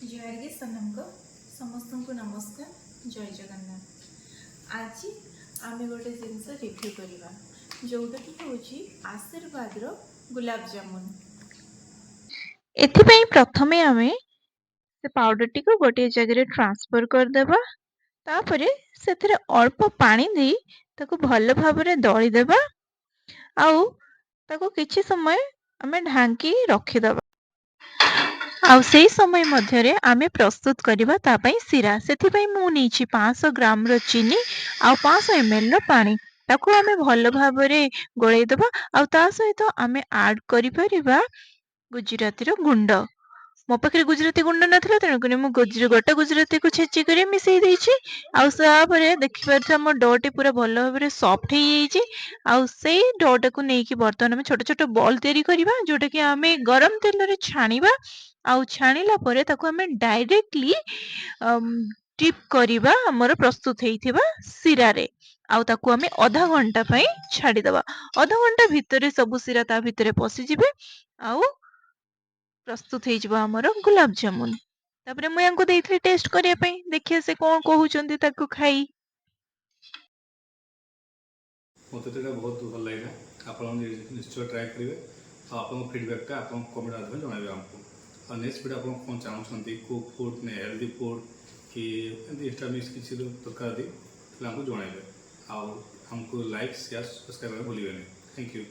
जय सनम को समस्त को नमस्कार जय जगन्नाथ। आज आम गोटे जिनस रिव्यू करवा जोटा कि हूँ आशीर्वाद गुलाब जामुन। एथिपाई प्रथमे आमे से पाउडर टी को गोटे जगह ट्रांसफर करदेबा। तापरे सेथिरे अल्प पानी दे ताको भल भाबरे दळी देबा आउ ताको किछि समय आमे ढांकी रखिदबा। आउ सेही समय मध्यरे आमे प्रस्तुत करिबा ता पई सिरा। सेथिपाई मु नीची 500 ग्राम रो चीनी आउ 500 ml रो पानी ताको आमे भल भाबरे गोळेई देबा। आउ ता सहित आमे ऐड करि परिबा गुजराती रो गुंड। मो पाखे गुजराती गुंड नथिला तेणुक मु गोटे गुजराती को छेची कर मिसई देछि। आउे देखिए मो डोटी पूरा भल भाव सफ्ट हो जाइए। आउ से डोटा को लेकिन बर्तमान आम छोट छोट बॉल तैयारी करवा जोटा कि आम गरम तेल रे छाणीबा। आउ छाणीला परे ताको आम डायरेक्टली डिप करवा हमर प्रस्तुत होइथिबा सिरा रे। आउ ताको आम आधा घंटा पई छाड़ी दबा। आधा घंटा भितर सब सिरा ता भितर पशि जिवे आउ प्रस्तुत हो आमर गुलाब जामुन। तापरे मु यांको देइथि टेस्ट करिया पई देखिए से कोन कहउचंती ताको खाई। मत तो बहुत भल लगे आप निश्चय ट्राए करेंगे आप फिडबैक आप कमेंट माध्यम जनइबे आमको। नेक्स्ट वीडियो आप कौन चाहते को फूड ने हेल्दी फूड कि एक्स्ट्रा मिक्स किसी दरकार दी आमको जनइबे। आमको लाइक शेयर सब्सक्राइब भूलें। Thank you.